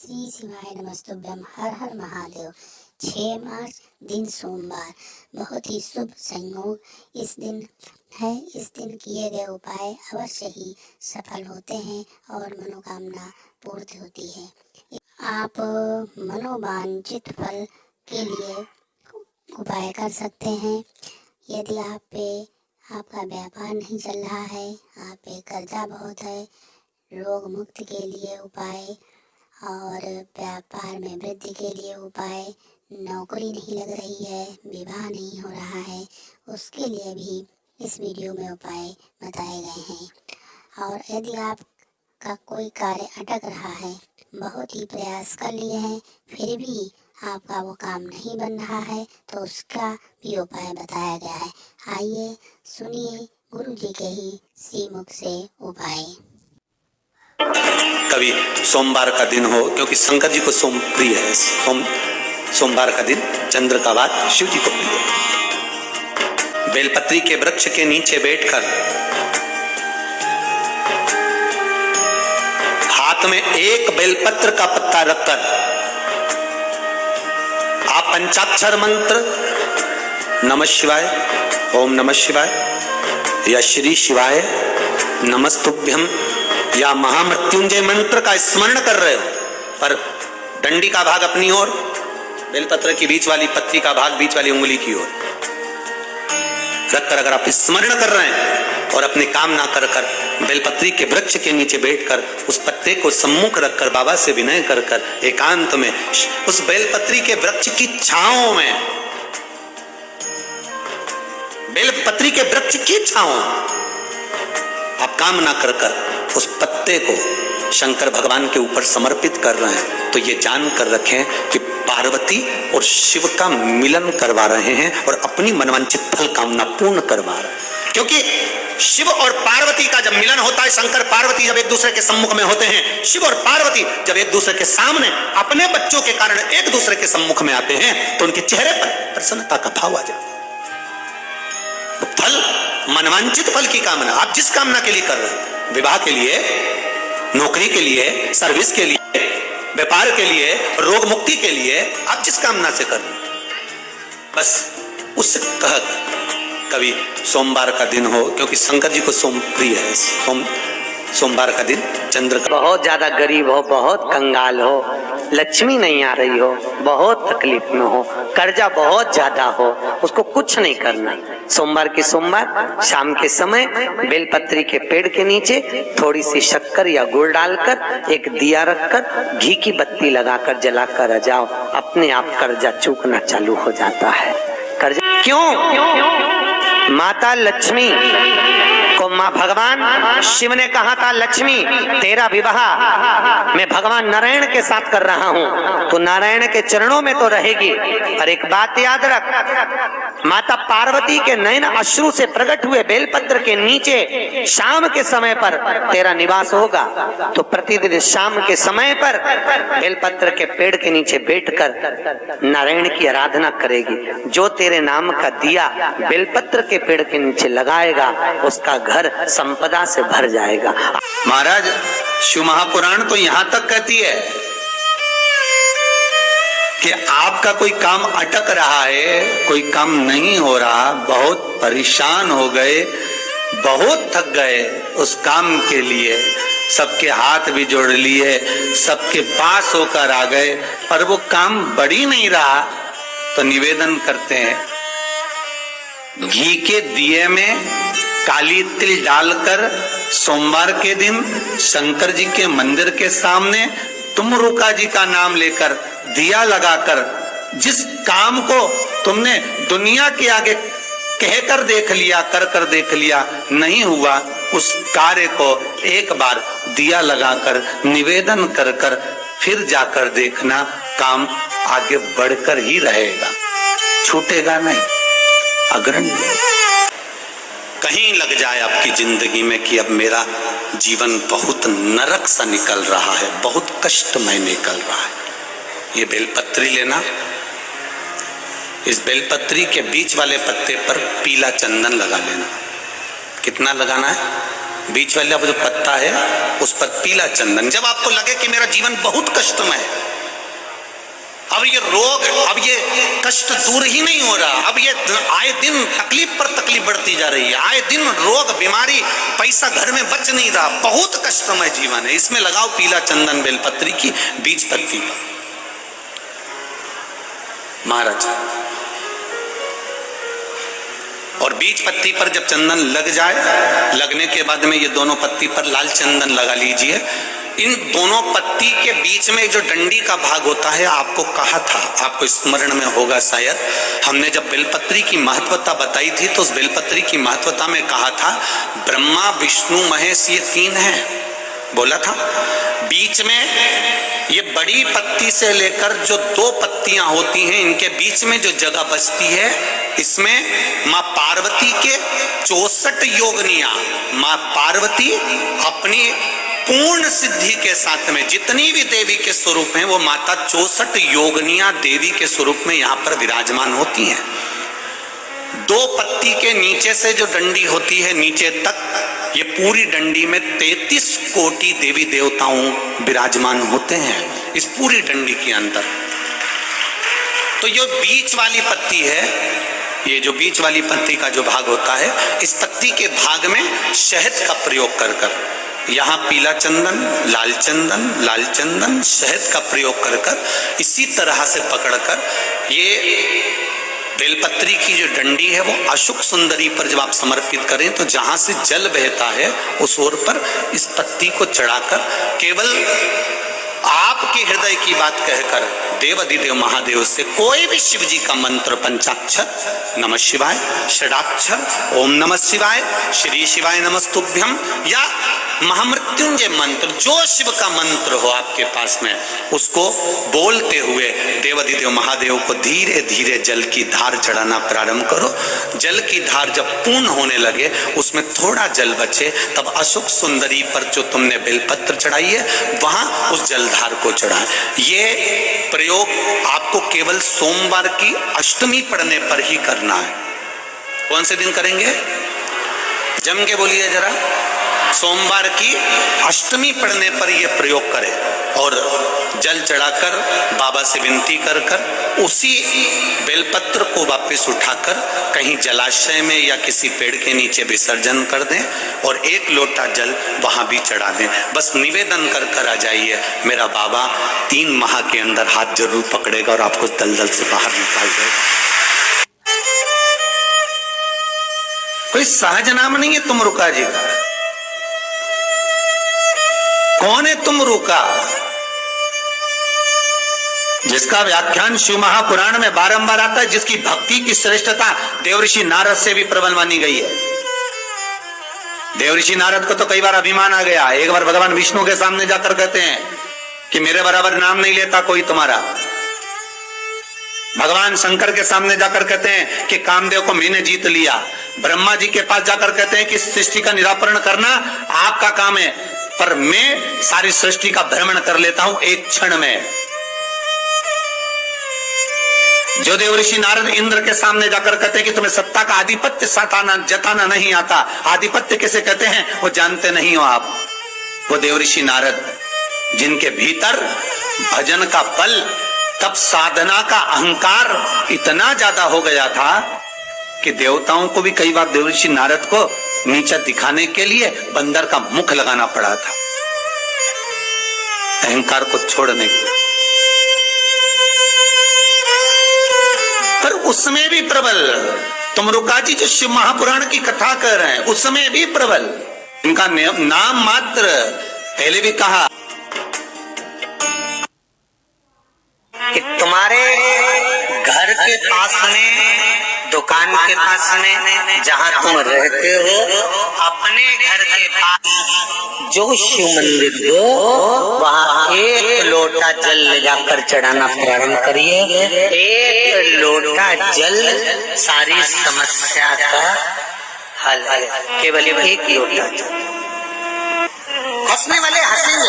श्री शिवाय नमस्तुभ्यम। हर हर महादेव। 6 मार्च दिन सोमवार, बहुत ही शुभ संयोग इस दिन है। इस दिन किए गए उपाय अवश्य ही सफल होते हैं और मनोकामना पूर्ण होती है। आप मनोवांछित फल के लिए उपाय कर सकते हैं। यदि आपका व्यापार नहीं चल रहा है, आप पे कर्जा बहुत है, रोग मुक्ति के लिए उपाय और व्यापार में वृद्धि के लिए उपाय, नौकरी नहीं लग रही है, विवाह नहीं हो रहा है, उसके लिए भी इस वीडियो में उपाय बताए गए हैं। और यदि आपका कोई कार्य अटक रहा है, बहुत ही प्रयास कर लिए हैं, फिर भी आपका वो काम नहीं बन रहा है, तो उसका भी उपाय बताया गया है। आइए सुनिए गुरु जी के ही श्रीमुख से उपाय। कभी सोमवार का दिन हो, क्योंकि शंकर जी को सोम प्रिय है। सोमवार का दिन चंद्र का वार शिव जी को प्रिय है। बेलपत्री के वृक्ष के नीचे बैठकर हाथ में एक बेलपत्र का पत्ता रखकर आप पंचाक्षर मंत्र नमः शिवाय, ओम नमः शिवाय या श्री शिवाय नमस्तुभ्यम या महामृत्युंजय मंत्र का स्मरण कर रहे हो, पर डंडी का भाग अपनी ओर, बेलपत्र की बीच वाली पत्ती का भाग बीच वाली उंगली की ओर रखकर अगर आप स्मरण कर रहे हैं और अपनी कामना कर कर बेलपत्री के वृक्ष के नीचे बैठकर उस पत्ते को सम्मुख रखकर बाबा से विनय कर कर एकांत में उस बेलपत्री के वृक्ष की छांव में, बेलपत्री के वृक्ष की छांव आप कामना कर कर उस पत्ते को शंकर भगवान के ऊपर समर्पित कर रहे हैं, तो ये जान कर रखें कि पार्वती और शिव का मिलन करवा रहे हैं और अपनी मनवांछित फल कामना पूर्ण करवा रहे हैं। क्योंकि शिव और पार्वती का जब मिलन होता है, शंकर पार्वती जब एक दूसरे के सम्मुख में होते हैं, शिव और पार्वती जब एक दूसरे के सामने अपने बच्चों के कारण एक दूसरे के सम्मुख में आते हैं, तो उनके चेहरे पर प्रसन्नता का भाव आ जाता है। फल, मनवांछित फल की कामना आप जिस कामना के लिए कर रहे हैं, विवाह के लिए, नौकरी के लिए, सर्विस के लिए, व्यापार के लिए, रोग मुक्ति के लिए, आप जिस कामना से कर रहे हैं, बस उस कह कभी सोमवार का दिन हो, क्योंकि शंकर जी को सोम प्रिय है। सोमवार का दिन चंद्र का, बहुत ज्यादा गरीब हो, बहुत कंगाल हो, लक्ष्मी नहीं आ रही हो, बहुत तकलीफ में हो, कर्जा बहुत ज्यादा हो, उसको कुछ नहीं करना। सोमवार की सोमवार शाम के समय बेलपत्री के पेड़ के नीचे थोड़ी सी शक्कर या गुड़ डालकर एक दिया रखकर घी की बत्ती लगाकर जलाकर आ जाओ, अपने आप कर्जा चूकना चालू हो जाता है। कर्जा क्यों? माता लक्ष्मी को मां भगवान शिव ने कहा था, लक्ष्मी तेरा विवाह मैं भगवान नारायण के साथ कर रहा हूं, तो नारायण के चरणों में तो रहेगी। और एक बात याद रख, माता पार्वती के नयन अश्रु से प्रकट हुए बेलपत्र के नीचे शाम के समय पर तेरा निवास होगा, तो प्रतिदिन शाम के समय पर बेलपत्र के पेड़ के नीचे बैठकर नारायण की आराधना करेगी। जो तेरे नाम का दिया बेलपत्र के पेड़ के नीचे लगाएगा, उसका घर संपदा से भर जाएगा। महाराज शिव महापुराण तो यहां तक कहती है कि आपका कोई काम अटक रहा है, कोई काम नहीं हो रहा, बहुत परेशान हो गए, बहुत थक गए उस काम के लिए, सबके हाथ भी जोड़ लिए, सबके पास होकर आ गए, पर वो काम बढ़ ही नहीं रहा, तो निवेदन करते हैं घी के दिए में काली तिल डालकर सोमवार के दिन शंकर जी के मंदिर के सामने तुम रुका जी का नाम लेकर दिया लगाकर जिस काम को तुमने दुनिया के आगे कहकर देख लिया, कर देख लिया, नहीं हुआ, उस कार्य को एक बार दिया लगाकर निवेदन कर कर फिर जाकर देखना, काम आगे बढ़कर ही रहेगा, छूटेगा नहीं, अग्रणी। कहीं लग जाए आपकी जिंदगी में कि अब मेरा जीवन बहुत नरक सा निकल रहा है, बहुत कष्टमय निकल रहा है, ये बेलपत्री लेना, इस बेलपत्री के बीच वाले पत्ते पर पीला चंदन लगा लेना। कितना लगाना है? बीच वाला जो पत्ता है उस पर पीला चंदन। जब आपको लगे कि मेरा जीवन बहुत कष्टमय है, अब ये रोग, अब ये कष्ट दूर ही नहीं हो रहा, अब ये आए दिन तकलीफ पर तकलीफ बढ़ती जा रही है, आए दिन रोग बीमारी, पैसा घर में बच नहीं रहा, बहुत कष्टमय जीवन है, इसमें लगाओ पीला चंदन बेलपत्री की बीज पत्ती पर। महाराज, और बीज पत्ती पर जब चंदन लग जाए, लगने के बाद में ये दोनों पत्ती पर लाल चंदन लगा लीजिए। इन दोनों पत्ती के बीच में जो डंडी का भाग होता है, आपको कहा था, आपको स्मरण में होगा शायद, हमने जब बेलपत्री की महत्वता बताई थी तो उस बेलपत्री की महत्वता में कहा था ब्रह्मा विष्णु महेश ये तीन हैं, बोला था। बीच में ये बड़ी पत्ती से लेकर जो दो पत्तियां होती हैं, इनके बीच में जो जगह बचती है, इसमें मां पार्वती के 64 योगनियां, मां पार्वती अपनी पूर्ण सिद्धि के साथ में जितनी भी देवी के स्वरूप हैं, वो माता 64 योगनियां देवी के स्वरूप में यहाँ पर विराजमान होती हैं। दो पत्ती के नीचे से जो डंडी होती है नीचे तक, ये पूरी डंडी में 33 कोटि देवी देवताओं विराजमान होते हैं इस पूरी डंडी के अंदर। तो ये बीच वाली पत्ती है, ये जो बीच वाली पत्ती का जो भाग होता है, इस पत्ती के भाग में शहद का प्रयोग कर कर, यहाँ पीला चंदन, लाल चंदन, लाल चंदन, शहद का प्रयोग कर कर, इसी तरह से पकड़कर ये बेलपत्री की जो डंडी है वो अशुक सुंदरी पर जब आप समर्पित करें तो जहां से जल बहता है उस ओर पर इस पत्ती को चढ़ाकर केवल आपके हृदय की बात कहकर देवाधिदेव महादेव से कोई भी शिव जी का मंत्र, पंचाक्षर नमः शिवाय, षडाक्षर ओम नमः शिवाय, श्री शिवाय नमस्तुभ्यम, या महामृत्युंजय मंत्र, जो शिव का मंत्र हो आपके पास में, उसको बोलते हुए देवाधिदेव महादेव को धीरे धीरे जल की धार चढ़ाना प्रारंभ करो। जल की धार जब पूर्ण होने लगे, उसमें थोड़ा जल बचे, तब अशुक सुंदरी पर जो तुमने बेलपत्र चढ़ाई है वहां उस जलधार को चढ़ाएं। ये प्रयोग आपको केवल सोमवार की अष्टमी पढ़ने पर ही करना है। कौन से दिन करेंगे? जम के बोलिए जरा। सोमवार की अष्टमी पढ़ने पर यह प्रयोग करें और जल चढ़ाकर बाबा से विनती कर कर उसी बेलपत्र को वापस उठाकर कहीं जलाशय में या किसी पेड़ के नीचे विसर्जन कर दें और एक लोटा जल वहां भी चढ़ा दें। बस निवेदन कर कर आ जाइए, मेरा बाबा 3 माह के अंदर हाथ जरूर पकड़ेगा और आपको दलदल से बाहर निकाल देगा। कोई सहज नाम नहीं है तुमरुका जी का। कौन है तुमरुका? जिसका व्याख्यान शिव महापुराण में बारंबार आता है, जिसकी भक्ति की श्रेष्ठता देवऋषि नारद से भी प्रबल मानी गई है। देवऋषि नारद को तो कई बार अभिमान आ गया। एक बार भगवान विष्णु के सामने जाकर कहते हैं कि मेरे बराबर नाम नहीं लेता कोई तुम्हारा। भगवान शंकर के सामने जाकर कहते हैं कि कामदेव को मैंने जीत लिया। ब्रह्मा जी के पास जाकर कहते हैं कि सृष्टि का निराकरण करना आपका काम है, पर मैं सारी सृष्टि का भ्रमण कर लेता हूं एक क्षण में। जो देवऋषि नारद इंद्र के सामने जाकर कहते हैं कि तुम्हें सत्ता का आधिपत्य जताना नहीं आता, आधिपत्य किसे कहते हैं वो जानते नहीं हो आप। वो देवऋषि नारद जिनके भीतर भजन का बल, तब साधना का अहंकार इतना ज्यादा हो गया था कि देवताओं को भी कई बार देवऋषि नारद को नीचा दिखाने के लिए बंदर का मुख लगाना पड़ा था, अहंकार को छोड़ने के लिए। पर उसमें भी प्रबल तुमरुका जी जो शिव महापुराण की कथा कर रहे हैं, उसमें भी प्रबल। इनका नाम मात्र, पहले भी कहा कि तुम्हारे घर के पास में, दुकान के पास में, जहाँ तुम रहते हो, अपने घर के पास जो शिव मंदिर हो, वहाँ एक लोटा जल ले जाकर चढ़ाना प्रारंभ करिए। एक लोटा जल सारी समस्या का हल है। केवल एक लोटा जल। हंसने वाले हंसेंगे,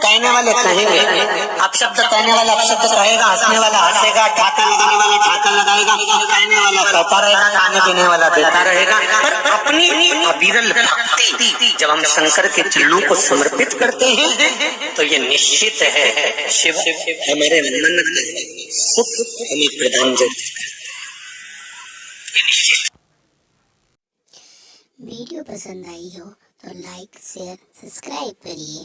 कहने वाले कहेंगे, अपशब्द कहने वाला अपशब्द कहेगा, हंसने वाला हंसेगा, ठाका लगाने वाला ठाका लगाएगा, कहने वाला कहता रहेगा, खाने पीने वाला देता रहेगा। पर अपनी अविरल भक्ति जब हम शंकर के चरणों को समर्पित करते हैं तो ये निश्चित है शिव हमारे मन को सुख हमें प्रदान करता है। वीडियो पसंद आई हो तो लाइक शेयर सब्सक्राइब करिए।